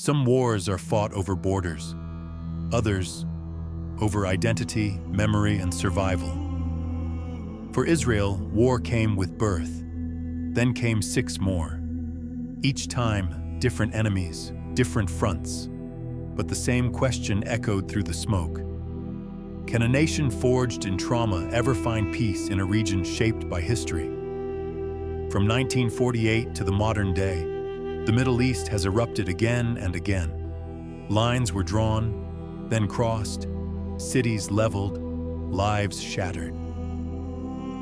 Some wars are fought over borders, others over identity, memory, and survival. For Israel, war came with birth. Then came 6 more. Each time, different enemies, different fronts. But the same question echoed through the smoke. Can a nation forged in trauma ever find peace in a region shaped by history? From 1948 to the modern day, the Middle East has erupted again and again. Lines were drawn, then crossed, cities leveled, lives shattered.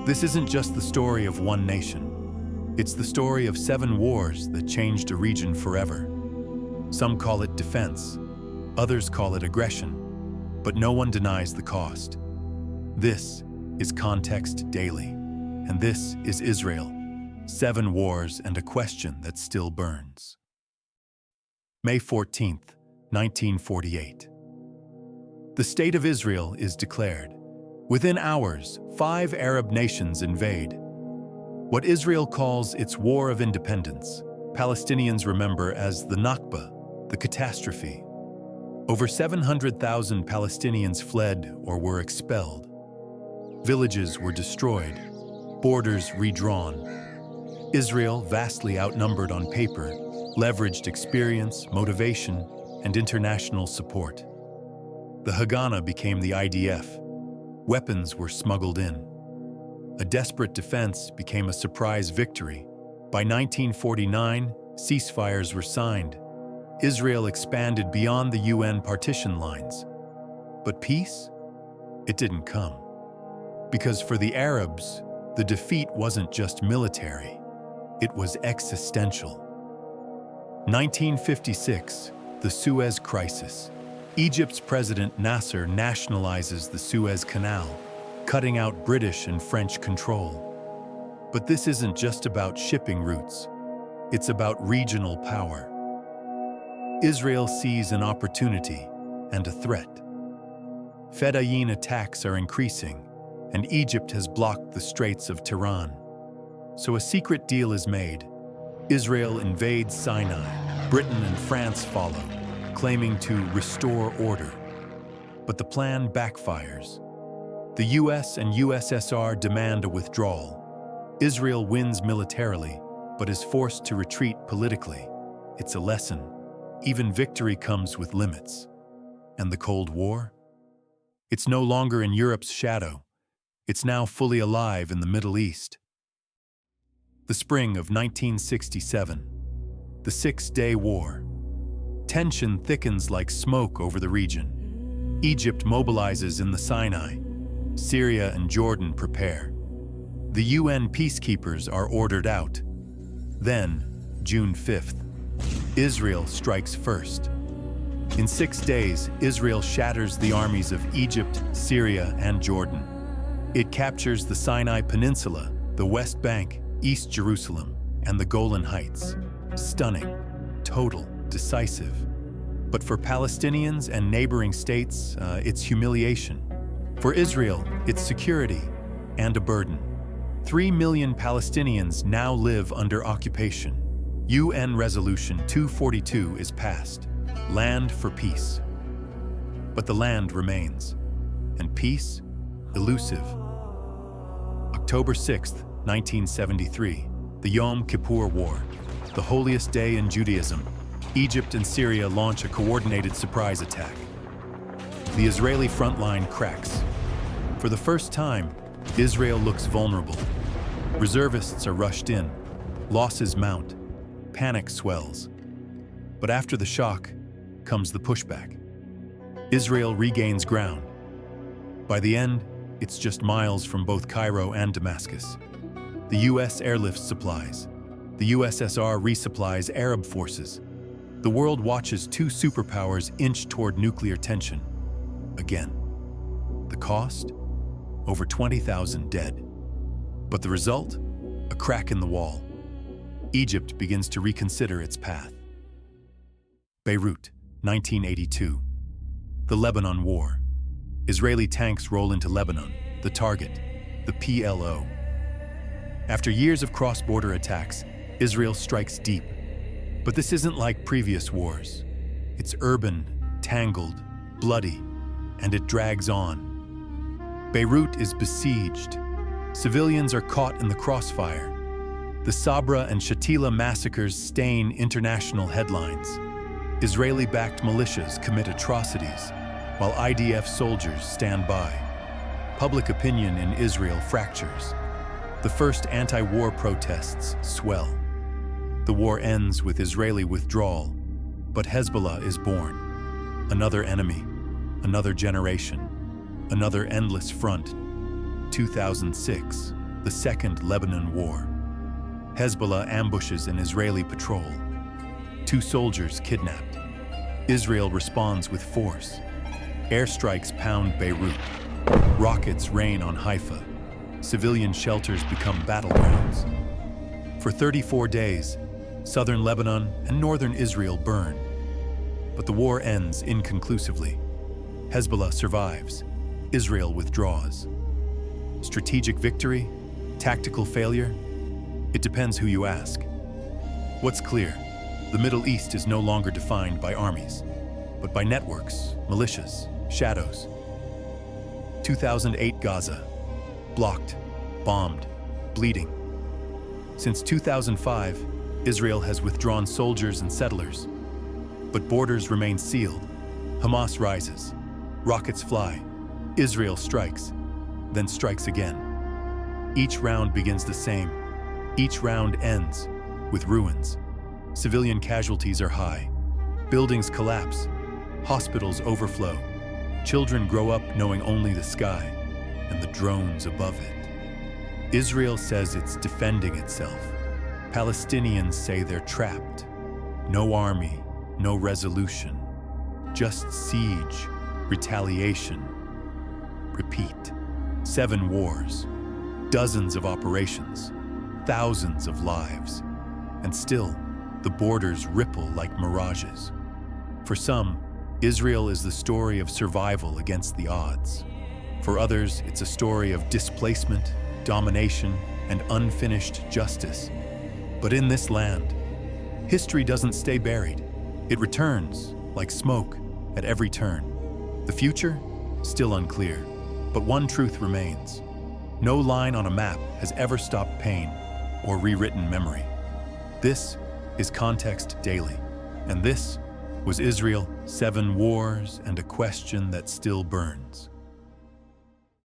This isn't just the story of one nation. It's the story of 7 wars that changed a region forever. Some call it defense, others call it aggression, but no one denies the cost. This is Context Daily, and this is Israel. 7 wars and a question that still burns. May 14th, 1948. The State of Israel is declared. Within hours, 5 Arab nations invade. What Israel calls its War of Independence, Palestinians remember as the Nakba, the catastrophe. Over 700,000 Palestinians fled or were expelled. Villages were destroyed, borders redrawn. Israel, vastly outnumbered on paper, leveraged experience, motivation, and international support. The Haganah became the IDF. Weapons were smuggled in. A desperate defense became a surprise victory. By 1949, ceasefires were signed. Israel expanded beyond the UN partition lines. But peace? It didn't come. Because for the Arabs, the defeat wasn't just military, it was existential. 1956, the Suez Crisis. Egypt's President Nasser nationalizes the Suez Canal, cutting out British and French control. But this isn't just about shipping routes. It's about regional power. Israel sees an opportunity and a threat. Fedayeen attacks are increasing, and Egypt has blocked the Straits of Tiran. So a secret deal is made. Israel invades Sinai. Britain and France follow, claiming to restore order. But the plan backfires. The US and USSR demand a withdrawal. Israel wins militarily, but is forced to retreat politically. It's a lesson. Even victory comes with limits. And the Cold War? It's no longer in Europe's shadow. It's now fully alive in the Middle East. The spring of 1967. The 6-day war. Tension thickens like smoke over the region. Egypt mobilizes in the Sinai. Syria and Jordan prepare. The UN peacekeepers are ordered out. Then, June 5th, Israel strikes first. In 6 days, Israel shatters the armies of Egypt, Syria, and Jordan. It captures the Sinai Peninsula, the West Bank, East Jerusalem, and the Golan Heights. Stunning, total, decisive. But for Palestinians and neighboring states, it's humiliation. For Israel, it's security and a burden. 3 million Palestinians now live under occupation. UN Resolution 242 is passed. Land for peace. But the land remains. And peace? Elusive. October 6th, 1973, the Yom Kippur War, the holiest day in Judaism. Egypt and Syria launch a coordinated surprise attack. The Israeli front line cracks. For the first time, Israel looks vulnerable. Reservists are rushed in. Losses mount. Panic swells. But after the shock comes the pushback. Israel regains ground. By the end, it's just miles from both Cairo and Damascus. The US airlifts supplies. The USSR resupplies Arab forces. The world watches 2 superpowers inch toward nuclear tension. Again. The cost? Over 20,000 dead. But the result? A crack in the wall. Egypt begins to reconsider its path. Beirut, 1982. The Lebanon War. Israeli tanks roll into Lebanon, the target, the PLO. After years of cross-border attacks, Israel strikes deep. But this isn't like previous wars. It's urban, tangled, bloody, and it drags on. Beirut is besieged. Civilians are caught in the crossfire. The Sabra and Shatila massacres stain international headlines. Israeli-backed militias commit atrocities, while IDF soldiers stand by. Public opinion in Israel fractures. The first anti-war protests swell. The war ends with Israeli withdrawal, but Hezbollah is born. Another enemy, another generation, another endless front. 2006, the Second Lebanon War. Hezbollah ambushes an Israeli patrol. 2 soldiers kidnapped. Israel responds with force. Airstrikes pound Beirut. Rockets rain on Haifa. Civilian shelters become battlegrounds. For 34 days, southern Lebanon and northern Israel burn. But the war ends inconclusively. Hezbollah survives. Israel withdraws. Strategic victory? Tactical failure? It depends who you ask. What's clear? The Middle East is no longer defined by armies, but by networks, militias, shadows. 2008 Gaza. Blocked, bombed, bleeding. Since 2005, Israel has withdrawn soldiers and settlers. But borders remain sealed. Hamas rises. Rockets fly. Israel strikes, then strikes again. Each round begins the same. Each round ends with ruins. Civilian casualties are high. Buildings collapse. Hospitals overflow. Children grow up knowing only the sky and the drones above it. Israel says it's defending itself. Palestinians say they're trapped. No army, no resolution. Just siege, retaliation. Repeat. 7 wars, dozens of operations, thousands of lives. And still, the borders ripple like mirages. For some, Israel is the story of survival against the odds. For others, it's a story of displacement, domination, and unfinished justice. But in this land, history doesn't stay buried. It returns, like smoke, at every turn. The future? Still unclear. But one truth remains. No line on a map has ever stopped pain or rewritten memory. This is Context Daily, and this was Israel, 7 wars and a question that still burns.